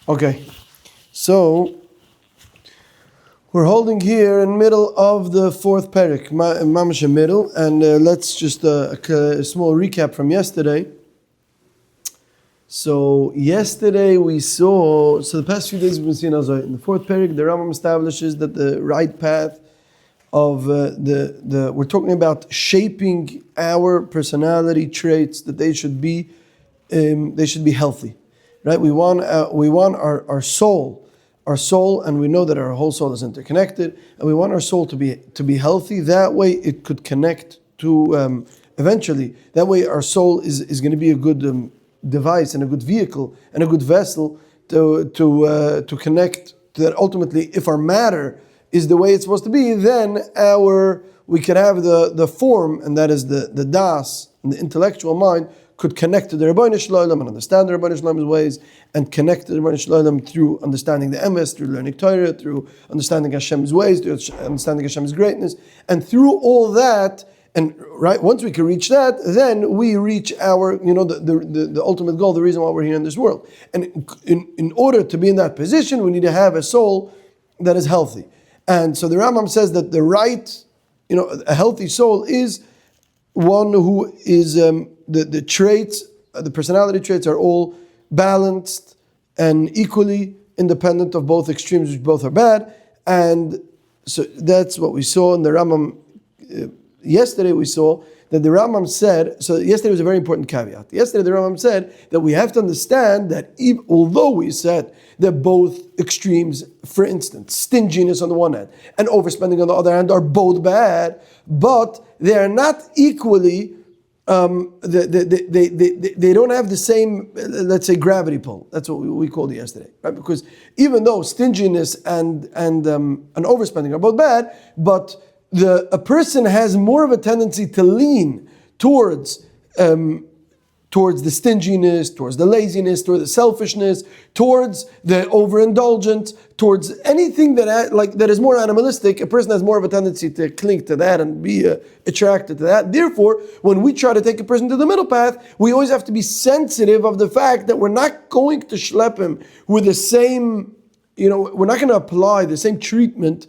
Okay, so we're holding here in middle of the fourth Perek, Mamash middle, and let's just a small recap from yesterday. So yesterday we saw, the past few days we've been seeing in the fourth Perek, the Rambam establishes that the right path of we're talking about shaping our personality traits, that they should be healthy, right? We want our soul, and we know that our whole soul is interconnected, and we want our soul to be healthy. That way, it could connect to eventually. That way, our soul is going to be a good device and a good vehicle and a good vessel to connect to that. Ultimately, if our matter is the way it's supposed to be, then we could have the form, and that is the das, and the intellectual mind could connect to the Rebbeinu Shalom and understand the Rebbeinu Shalom's ways, and connect to the Rebbeinu Shalom through understanding the emes, through learning Torah, through understanding Hashem's ways, through understanding Hashem's greatness, and through all that. And right, once we can reach that, then we reach our, the ultimate goal, the reason why we're here in this world. And in order to be in that position, we need to have a soul that is healthy. And so the Rambam says that the right, a healthy soul is one who is the traits, the personality traits are all balanced and equally independent of both extremes, which both are bad. And so that's what we saw in the Rambam. Yesterday we saw that the Rambam said, so yesterday was a very important caveat. Yesterday the Rambam said that we have to understand that although we said that both extremes, for instance, stinginess on the one hand and overspending on the other hand, are both bad, but they are not equally, they don't have the same, let's say, gravity pull. That's what we called it yesterday, right? Because even though stinginess and overspending are both bad, but a person has more of a tendency to lean towards the stinginess, towards the laziness, towards the selfishness, towards the overindulgence, towards anything that is more animalistic. A person has more of a tendency to cling to that and be attracted to that. Therefore, when we try to take a person to the middle path, we always have to be sensitive of the fact that we're not going to schlep him with the same, we're not going to apply the same treatment.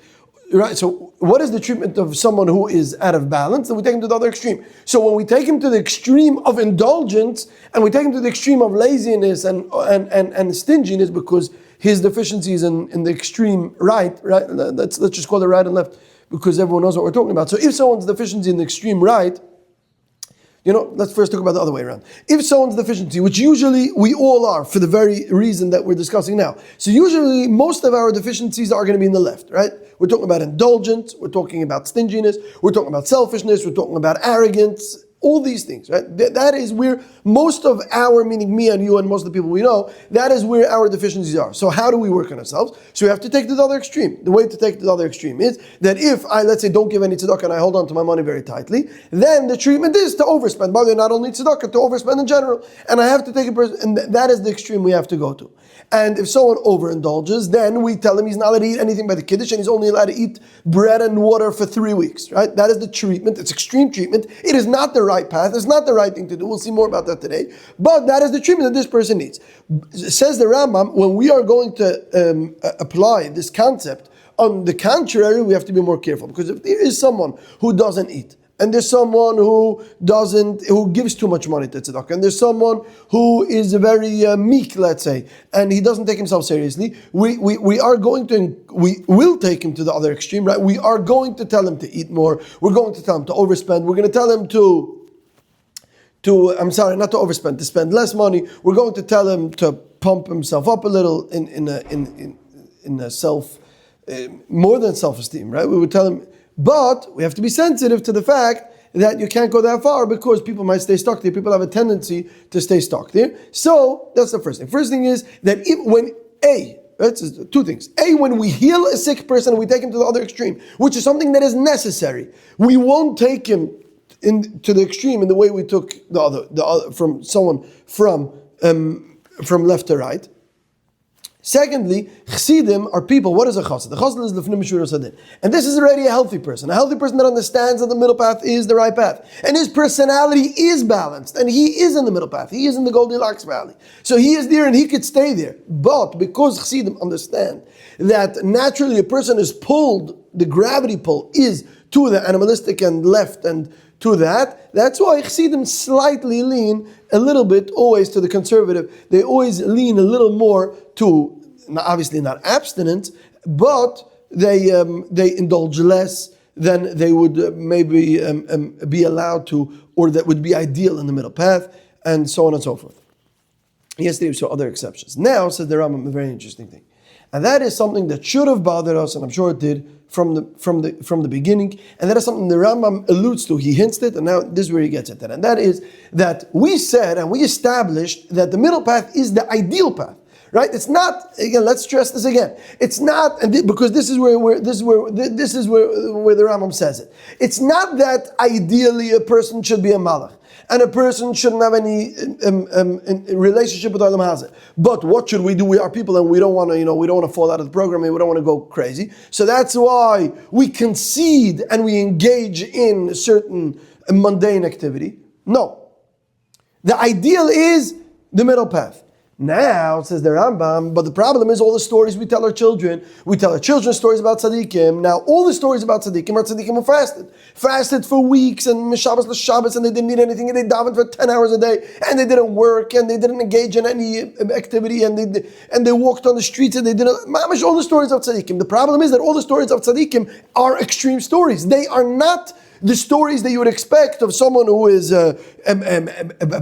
Right, so what is the treatment of someone who is out of balance? Then we take him to the other extreme. So when we take him to the extreme of indulgence, and we take him to the extreme of laziness and stinginess, because his deficiency is in the extreme right, let's just call it right and left, because everyone knows what we're talking about. So if someone's deficiency in the extreme right, let's first talk about the other way around. If someone's deficiency, which usually we all are for the very reason that we're discussing now. So usually most of our deficiencies are going to be in the left, right? We're talking about indulgence, we're talking about stinginess, we're talking about selfishness, we're talking about arrogance, all these things, right? That is where most of our, meaning me and you and most of the people we know, that is where our deficiencies are. So how do we work on ourselves? So we have to take it to the other extreme. The way to take it to the other extreme is that if I, let's say, don't give any tzedakah and I hold on to my money very tightly, then the treatment is to overspend. By the way, not only tzedakah, to overspend in general. And I have to take a person, and that is the extreme we have to go to. And if someone overindulges, then we tell him he's not allowed to eat anything by the Kiddush, and he's only allowed to eat bread and water for 3 weeks, right? That is the treatment. It's extreme treatment. It is not the right path. It's not the right thing to do. We'll see more about that today. But that is the treatment that this person needs. Says the Rambam, when we are going to apply this concept, on the contrary, we have to be more careful. Because if there is someone who doesn't eat, and there's someone who gives too much money to tzedakah, and there's someone who is very meek, let's say, and he doesn't take himself seriously, we will take him to the other extreme, right? We are going to tell him to eat more. We're going to tell him to overspend. We're going to tell him not to overspend, to spend less money. We're going to tell him to pump himself up a little in a self, more than self-esteem, right? We would tell him. But we have to be sensitive to the fact that you can't go that far, because people might stay stuck there. People have a tendency to stay stuck there. So that's the first thing. First thing is that that's two things. when we heal a sick person, we take him to the other extreme, which is something that is necessary. We won't take him to the extreme in the way we took the other from someone from left to right. Secondly, Chassidim are people. What is a chassid? The chassid is lefnim mishuras hadin. And this is already a healthy person that understands that the middle path is the right path. And his personality is balanced. And he is in the middle path. He is in the Goldilocks valley. So he is there and he could stay there. But because Chassidim understand that naturally a person is pulled, the gravity pull is to the animalistic and left and to that. That's why Chassidim slightly lean a little bit always to the conservative. They always lean a little more to, obviously not abstinence, but they indulge less than they would maybe be allowed to, or that would be ideal in the middle path, and so on and so forth. Yesterday we saw other exceptions. Now, says the Rambam, a very interesting thing. And that is something that should have bothered us, and I'm sure it did from the beginning. And that is something the Rambam alludes to. He hints it, and now this is where he gets at it. And that is that we said and we established that the middle path is the ideal path. Right? It's not, again, let's stress this again. It's not, because this is where the Rambam says it. It's not that ideally a person should be a malach and a person shouldn't have any relationship with Olam Hazeh. But what should we do? We are people and we don't want to, we don't want to fall out of the program and we don't want to go crazy. So that's why we concede and we engage in certain mundane activity. No. The ideal is the middle path. Now, says the Rambam, but the problem is all the stories we tell our children. We tell our children stories about tzaddikim. Now, all the stories about tzaddikim are tzaddikim who fasted. Fasted for weeks and mishabbos l'shabbos, and they didn't eat anything, and they davened for 10 hours a day, and they didn't work, and they didn't engage in any activity, and they walked on the streets, and they didn't... Mamish, all the stories of tzaddikim. The problem is that all the stories of tzaddikim are extreme stories. They are not the stories that you would expect of someone who is a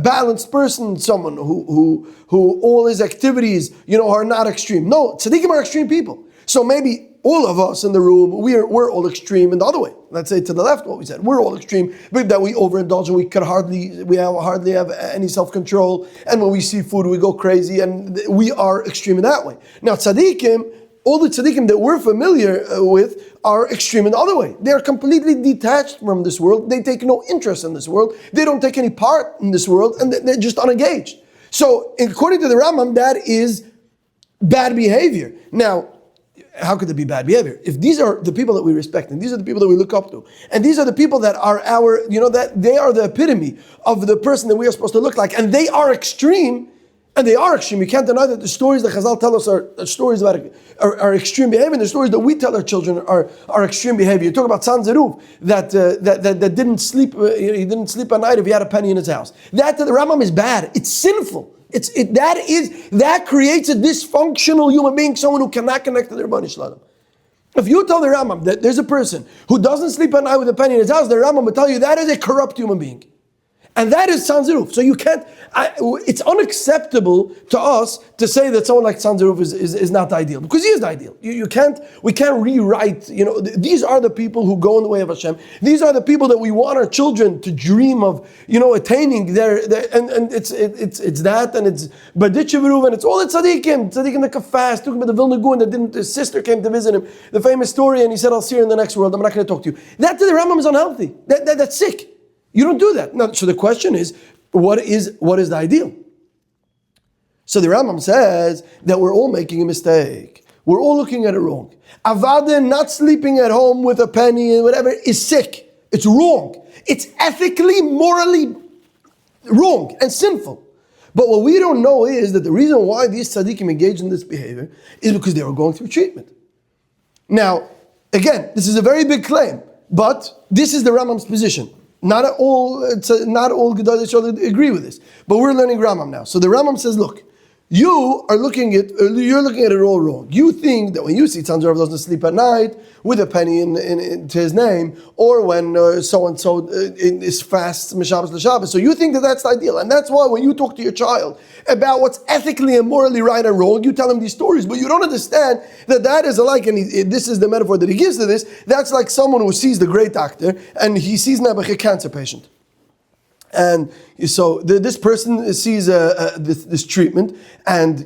balanced person, someone who all his activities, are not extreme. No, tzaddikim are extreme people. So maybe all of us in the room, we're all extreme in the other way. Let's say to the left, what we said. We're all extreme, but that we overindulge and we hardly have any self-control. And when we see food, we go crazy, and we are extreme in that way. Now, tzaddikim, all the tzaddikim that we're familiar with are extreme in the other way. They are completely detached from this world. They take no interest in this world. They don't take any part in this world, and they're just unengaged. So, according to the Rambam, that is bad behavior. Now, how could it be bad behavior? If these are the people that we respect, and these are the people that we look up to, and these are the people that are that they are the epitome of the person that we are supposed to look like, and they are extreme. And they are extreme. You can't deny that the stories that Chazal tell us are stories about are extreme behavior. And the stories that we tell our children are extreme behavior. You talk about San Zeruf that didn't sleep. He didn't sleep at night if he had a penny in his house. That to the Rambam is bad. It's sinful. That creates a dysfunctional human being, someone who cannot connect to the Rebbeinu Shalom. If you tell the Rambam that there's a person who doesn't sleep at night with a penny in his house, the Rambam will tell you that is a corrupt human being. And that is San Zeruf. So you can't, it's unacceptable to us to say that someone like San Zeruf is not the ideal, because he is the ideal. We can't rewrite, these are the people who go in the way of Hashem. These are the people that we want our children to dream of, attaining their and it's that, and it's Baditcheveruv, and it's all the tzaddikim that can fast. Talking about the Vilna Gaon that his sister came to visit him, the famous story, and he said, I'll see her in the next world, I'm not going to talk to you. That to the Rambam is unhealthy. That's sick. You don't do that. Now, so the question is, what is the ideal? So the Rambam says that we're all making a mistake. We're all looking at it wrong. Avadim, not sleeping at home with a penny and whatever, is sick. It's wrong. It's ethically, morally wrong and sinful. But what we don't know is that the reason why these tzaddikim engaged in this behavior is because they were going through treatment. Now, again, this is a very big claim, but this is the Rambam's position. Not all Gedolei Yisrael agree with this, but we're learning Rambam now. So the Rambam says, look, you're looking at it all wrong. You think that when you see Tzan Zerav doesn't sleep at night with a penny to his name, or when so and so is fast Mishabbos l'Shabbos, so you think that that's the ideal, and that's why when you talk to your child about what's ethically and morally right and wrong, you tell him these stories, but you don't understand that is like, and this is the metaphor that he gives to this. That's like someone who sees the great doctor and he sees a cancer patient. And so this person sees this treatment, and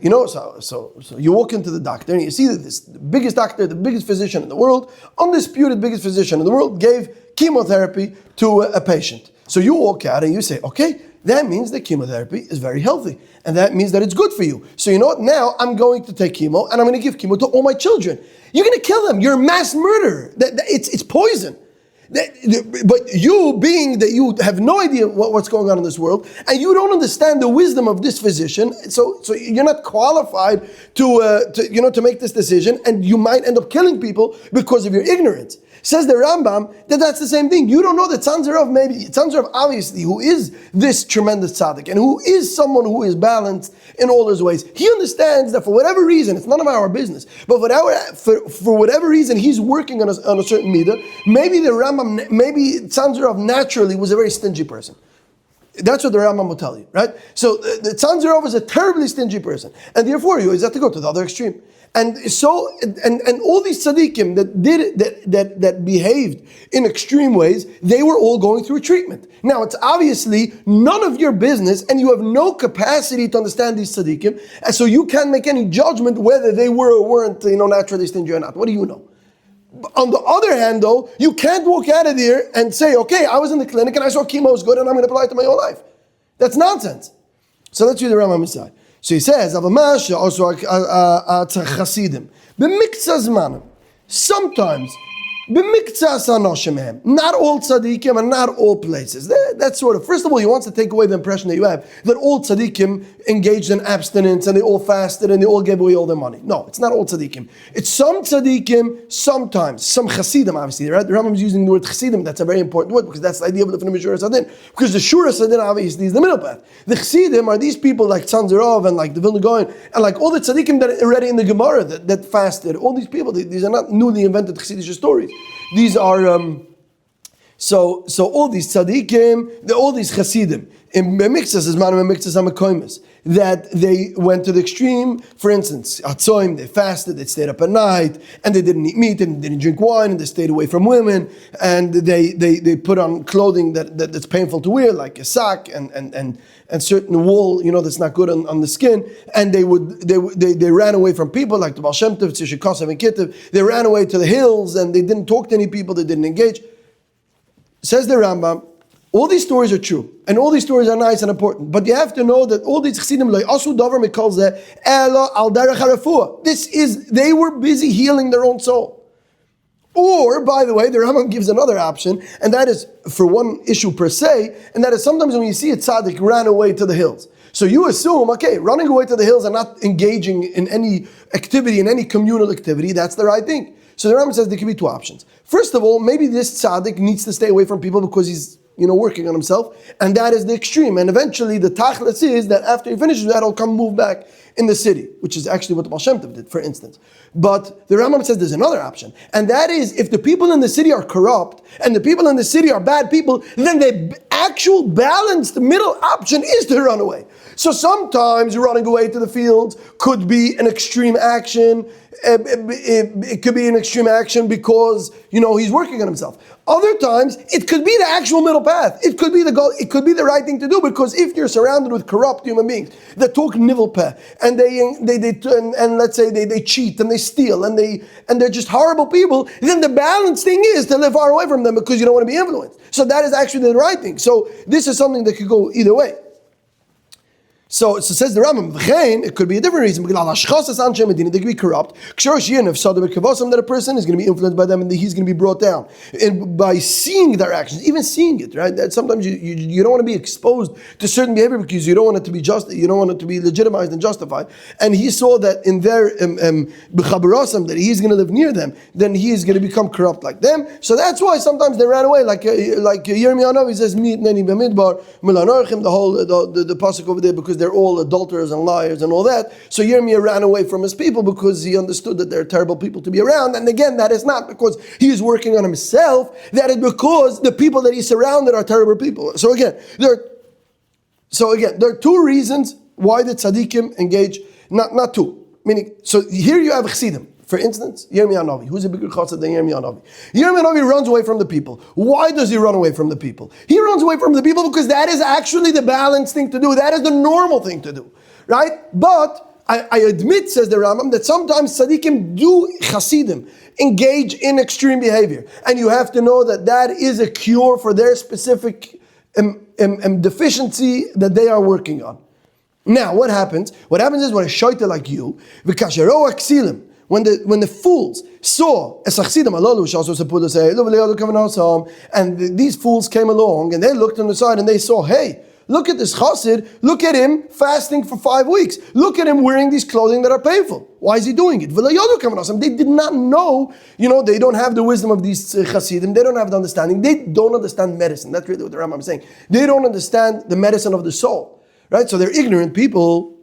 so you walk into the doctor and you see that this biggest doctor, the biggest physician in the world, undisputed biggest physician in the world, gave chemotherapy to a patient. So you walk out and you say, okay, that means that chemotherapy is very healthy. And that means that it's good for you. So you know what? Now I'm going to take chemo and I'm going to give chemo to all my children. You're going to kill them. You're a mass murderer. It's poison. But you, being that you have no idea what's going on in this world, and you don't understand the wisdom of this physician, so you're not qualified to make this decision, and you might end up killing people because of your ignorance. Says the Rambam that's the same thing. You don't know that Tzanzerov obviously, who is this tremendous tzaddik, and who is someone who is balanced in all his ways, he understands that for whatever reason, it's none of our business, but for whatever reason, he's working on a certain midah. Maybe Tzanzerov naturally was a very stingy person. That's what the Rambam will tell you, right? So the Tzanzerov is a terribly stingy person, and therefore you always have to go to the other extreme. And so, and all these tzaddikim that behaved in extreme ways, they were all going through treatment. Now, it's obviously none of your business, and you have no capacity to understand these tzaddikim, and so you can't make any judgment whether they were or weren't, naturally stingy or not. What do you know? On the other hand, though, you can't walk out of there and say, okay, I was in the clinic and I saw chemo is good and I'm going to apply it to my whole life. That's nonsense. So let's read the Rambam inside. So he says, sometimes, not all tzaddikim and not all places. That's sort of, first of all, he wants to take away the impression that you have that all tzaddikim engaged in abstinence and they all fasted and they all gave away all their money. No, it's not all tzaddikim. It's some tzaddikim, sometimes. Some chassidim, obviously, right? The Rambam is using the word chassidim. That's a very important word because that's the idea of the Shura Sadin. Because the Shura Sadin, obviously, is the middle path. The chassidim are these people like Tzanzerov and like the Vilna Gaon and like all the tzaddikim that are already in the Gemara that fasted. All these people, these are not newly invented chassidish stories. These are so all these tzaddikim, all these chassidim in mixas is manam mixas amakoimis that they went to the extreme. For instance, atzoim, they fasted, they stayed up at night, and they didn't eat meat and didn't drink wine, and they stayed away from women, and they put on clothing that's painful to wear, like a sack and certain wool, that's not good on the skin, and they ran away from people like the Baal Shem Tov, Tzishik Kosev and Kittev. They ran away to the hills and they didn't talk to any people, they didn't engage. Says the Rambam, all these stories are true, and all these stories are nice and important, but you have to know that all these chassidim lo asu davar mikol zeh ela al derech harefua. They were busy healing their own soul. Or, by the way, the Rambam gives another option, and that is for one issue per se, and that is sometimes when you see a tzaddik ran away to the hills. So you assume, okay, running away to the hills and not engaging in any activity, in any communal activity, that's the right thing. So the Rambam says there could be two options. First of all, maybe this tzaddik needs to stay away from people because he's working on himself, and that is the extreme. And eventually the tachlis is that after he finishes that, he'll come move back in the city, which is actually what the Baal Shem Tov did, for instance. But the Rambam says there's another option, and that is if the people in the city are corrupt and the people in the city are bad people, then the actual balanced middle option is to run away. So sometimes running away to the fields could be an extreme action. It could be an extreme action because he's working on himself. Other times it could be the actual middle path. It could be the goal. It could be the right thing to do, because if you're surrounded with corrupt human beings that talk nivelpeh and they let's say they cheat and they steal and they're just horrible people, then the balanced thing is to live far away from them because you don't want to be influenced. So that is actually the right thing. So this is something that could go either way. So says the Rambam, it could be a different reason. They could be corrupt. That a person is going to be influenced by them and he's going to be brought down. And by seeing their actions, even seeing it, right? That sometimes you don't want to be exposed to certain behavior because you don't want it to be you don't want it to be legitimized and justified. And he saw that in their that he's going to live near them, then he is going to become corrupt like them. So that's why sometimes they ran away, like Yirmiyahu, he says, the pasuk over there, because they're all adulterers and liars and all that. So Yirmiyah ran away from his people because he understood that they're terrible people to be around. And again, that is not because he is working on himself. That is because the people that he surrounded are terrible people. So again, there are two reasons why the tzaddikim engage. Not two. Meaning, so here you have chassidim. For instance, Yirmiyahu Navi. Who's a bigger chassid than Yirmiyahu Navi? Yirmiyahu Navi runs away from the people. Why does he run away from the people? He runs away from the people because that is actually the balanced thing to do. That is the normal thing to do, right? But I admit, says the Rambam, that sometimes tzaddikim do chassidim engage in extreme behavior, and you have to know that that is a cure for their specific deficiency that they are working on. Now, what happens? What happens is when a shaita like you, when the fools saw and these fools came along and they looked on the side and they saw, hey, look at this chassid, look at him fasting for 5 weeks. Look at him wearing these clothing that are painful. Why is he doing it? They did not know, they don't have the wisdom of these chassidim, they don't have the understanding, they don't understand medicine. That's really what the Rambam is saying. They don't understand the medicine of the soul, right? So they're ignorant people.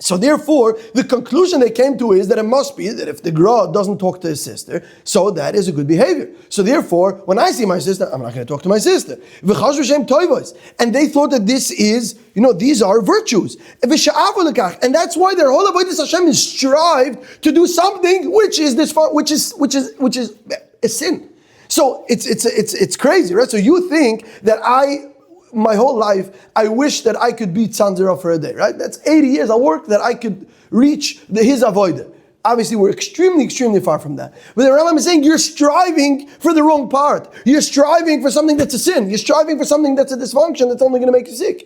So therefore, the conclusion they came to is that it must be that if the Gra doesn't talk to his sister, so that is a good behavior. So therefore, when I see my sister, I'm not going to talk to my sister. And they thought that this is, these are virtues. And that's why their whole avodas Hashem is strived to do something which is a sin. So it's crazy, right? So you think that my whole life, I wish that I could beat Sanzera for a day, right? That's 80 years of work that I could reach his avodah. Obviously, we're extremely, extremely far from that. But the Rambam is saying you're striving for the wrong part. You're striving for something that's a sin. You're striving for something that's a dysfunction that's only going to make you sick.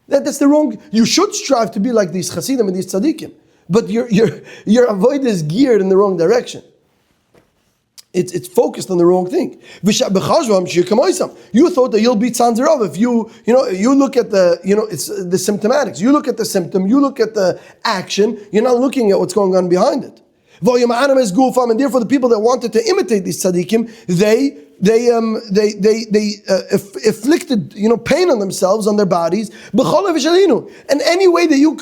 That's the wrong. You should strive to be like these chassidim and these tzaddikim. But your avodah is geared in the wrong direction. It's focused on the wrong thing. You thought that you'll beat Sanzerov if you look at it's the symptomatics. You look at the symptom, you look at the action, you're not looking at what's going on behind it. And therefore the people that wanted to imitate these tzaddikim, they inflicted pain on themselves, on their bodies, and any way that you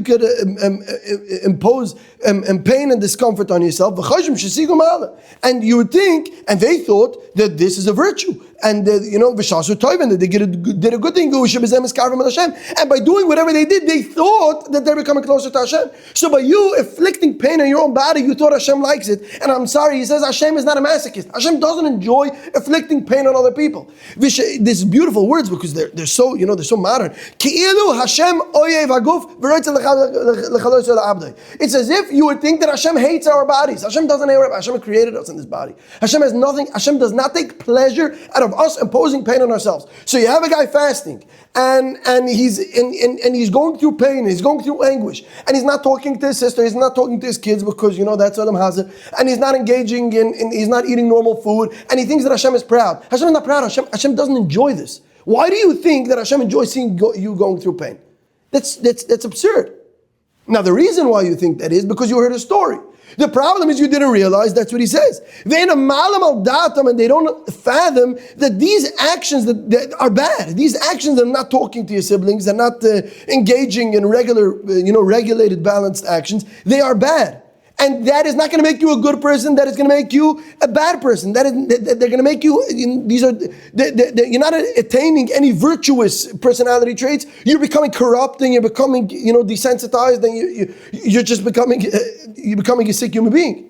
could impose pain and discomfort on yourself, and you would think, and they thought that this is a virtue, and that they did a good thing, and by doing whatever they did, they thought that they're becoming closer to Hashem. So by you inflicting pain on your own body, you thought Hashem likes it, and I'm sorry, he says Hashem is not a masochist. Hashem doesn't enjoy inflicting pain on other people. These beautiful words, because they're so modern. It's as if you would think that Hashem hates our bodies. Hashem doesn't hate our bodies. Hashem created us in this body. Hashem does not take pleasure out of us imposing pain on ourselves. So you have a guy fasting, and he's going through pain, he's going through anguish, and he's not talking to his sister, he's not talking to his kids because that's Adam Hazard, and he's not engaging he's not eating normal food, and he thinks that Hashem is proud. Hashem is not proud. Hashem doesn't enjoy this. Why do you think that Hashem enjoys seeing you going through pain? That's absurd. Now the reason why you think that is because you heard a story. The problem is you didn't realize that's what he says. And they don't fathom that these actions that are bad. These actions are not talking to your siblings, they're not engaging in regular, regulated, balanced actions. They are bad. And that is not going to make you a good person. That is going to make you a bad person. They're going to make you. You're not attaining any virtuous personality traits. You're becoming corrupt, and you're becoming desensitized, and you're just becoming a sick human being.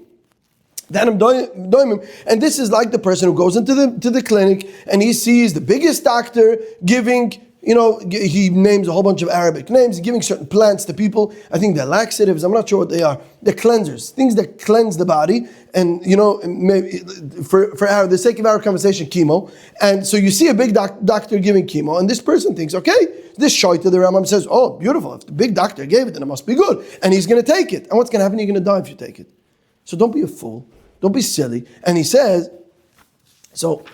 And this is like the person who goes into the clinic and he sees the biggest doctor giving. He names a whole bunch of Arabic names, giving certain plants to people. I think they're laxatives. I'm not sure what they are. They're cleansers, things that cleanse the body. And, maybe for the sake of our conversation, chemo. And so you see a big doctor giving chemo, and this person thinks, okay, this shaita, the Rambam says, oh, beautiful. If the big doctor gave it, then it must be good. And he's going to take it. And what's going to happen? You're going to die if you take it. So don't be a fool. Don't be silly. And he says, so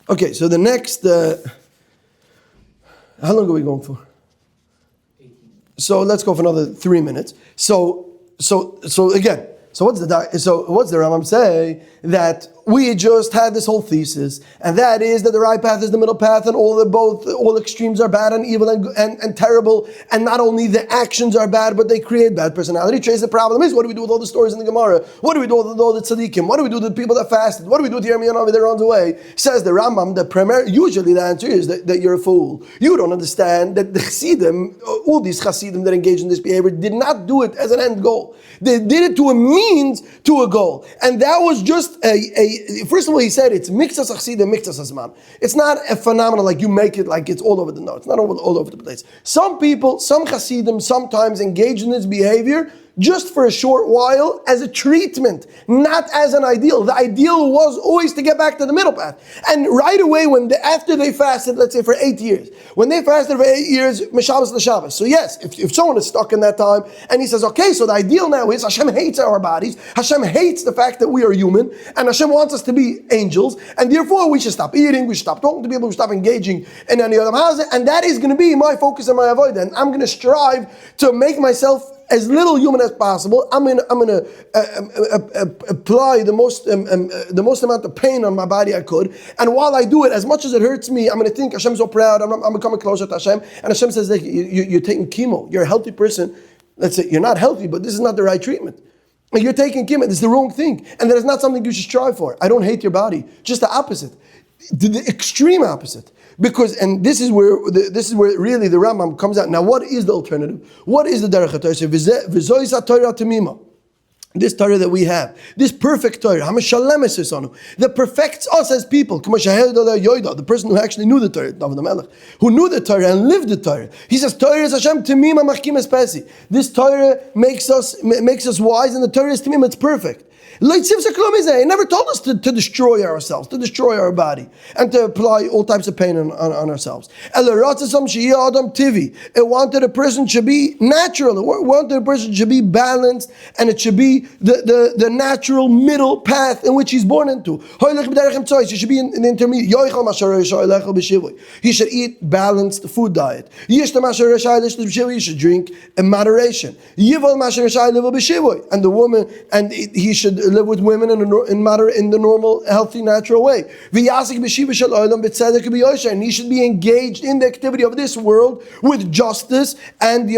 the next... how long are we going for? 18. So let's go for another 3 minutes. So again, what's the Rambam say? That we just had this whole thesis, and that is that the right path is the middle path, and all extremes are bad and evil and terrible, and not only the actions are bad, but they create bad personality traits. The problem is, what do we do with all the stories in the Gemara? What do we do with all the tzaddikim? What do we do with the people that fasted? What do we do with Yirmiyahu Navi that runs away? Says the Rambam, usually the answer is that you're a fool. You don't understand that the chassidim, all these chassidim that engage in this behavior, did not do it as an end goal. They did it to a means to a goal, and that was just first of all, he said it's mixas achsidim, mixas asman. It's not a phenomenon like you make it like it's all over the no. It's not all over the place. Some people, some chassidim, sometimes engage in this behavior just for a short while as a treatment, not as an ideal. The ideal was always to get back to the middle path. And right away, after they fasted, let's say for 8 years, when they fasted for 8 years, Shabbos l'Shabbos. So yes, if someone is stuck in that time and he says, okay, so the ideal now is Hashem hates our bodies, Hashem hates the fact that we are human, and Hashem wants us to be angels, and therefore we should stop eating, we should stop talking to people, we should stop engaging in any other hazard, and that is going to be my focus and my avodah, and I'm going to strive to make myself as little human as possible. I'm going to apply the most amount of pain on my body I could, and while I do it, as much as it hurts me, I'm going to think Hashem's so proud. I'm becoming closer to Hashem, and Hashem says that you're taking chemo. You're a healthy person. Let's say you're not healthy, but this is not the right treatment. You're taking chemo. This is the wrong thing, and that is not something you should strive for. I don't hate your body. Just the opposite, the extreme opposite. Because, and this is where really the Rambam comes out. Now, what is the alternative? What is the derech HaTorah? This Torah that we have, this perfect Torah, that perfects us as people. The person who actually knew the Torah, who knew the Torah and lived the Torah. He says, Torah is Hashem Temima Machkim Espesi. This Torah makes us wise, and the Torah is Temima, it's perfect. He never told us to destroy ourselves, to destroy our body, and to apply all types of pain on ourselves. It wanted a person to be natural. It wanted a person to be balanced, and it should be the natural middle path in which he's born into. He should be in the intermediate. He should eat balanced food diet. He should drink in moderation. And the woman, and he should live with women in the normal, healthy, natural way. And he should be engaged in the activity of this world with justice and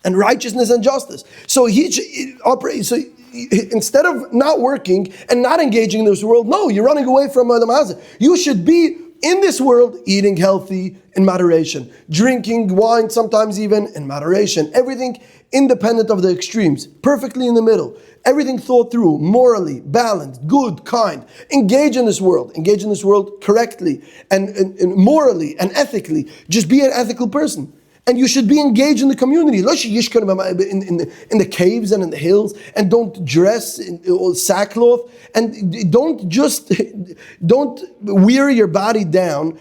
and righteousness and justice. So he operates. So instead of not working and not engaging in this world, no, you're running away from the Mazah. You should be in this world eating healthy in moderation, drinking wine sometimes even in moderation, everything independent of the extremes, perfectly in the middle, everything thought through, morally, balanced, good, kind. Engage in this world correctly and morally and ethically. Just be an ethical person. And you should be engaged in the community. In the caves and in the hills, and don't dress in sackcloth, and don't wear your body down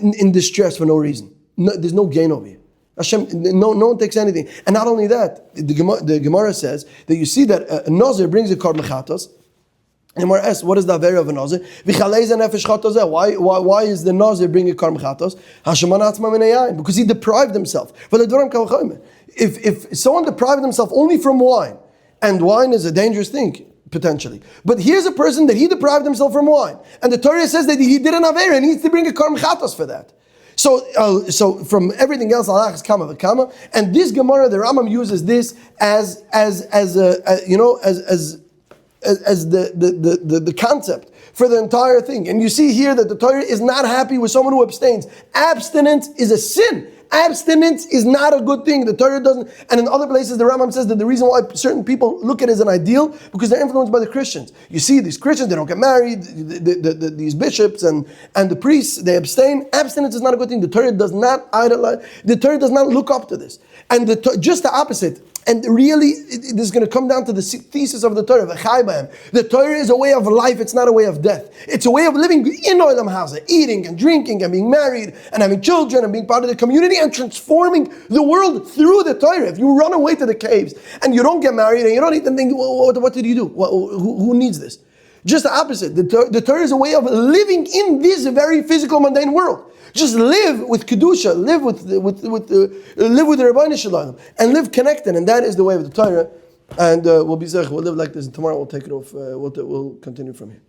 in distress for no reason. No, there's no gain over here. Hashem, no one takes anything. And not only that, the Gemara says that you see that a Nazir brings a korban chatos. And Gemara asks, what is the avera of a Nazir? Why is the Nazir bringing a korban chatos? Because he deprived himself. If someone deprived himself only from wine, and wine is a dangerous thing, potentially. But here's a person that he deprived himself from wine. And the Torah says that he did an avera and he needs to bring a korban chatos for that. So from everything else, Allah is kama v'kama, and this Gemara, the Rambam uses this as the concept for the entire thing. And you see here that the Torah is not happy with someone who abstains. Abstinence is a sin. Abstinence is not a good thing. The Torah doesn't, and in other places the Rambam says that the reason why certain people look at it as an ideal, because they're influenced by the Christians. You see, these Christians, they don't get married, these bishops and the priests, they abstain. Abstinence is not a good thing. The Torah does not idolize, the Torah does not look up to this. And just the opposite. And really, this is going to come down to the thesis of the Torah. The Torah is a way of life, it's not a way of death. It's a way of living in Olam Hazeh, eating and drinking and being married and having children and being part of the community and transforming the world through the Torah. If you run away to the caves and you don't get married and you don't eat and think, what did you do? Who needs this? Just the opposite. The Torah is a way of living in this very physical, mundane world. Just live with kedusha, live with the Rebbeinu Shalom, and live connected, and that is the way of the Torah. And we'll live like this. And tomorrow we'll take it off. We'll continue from here.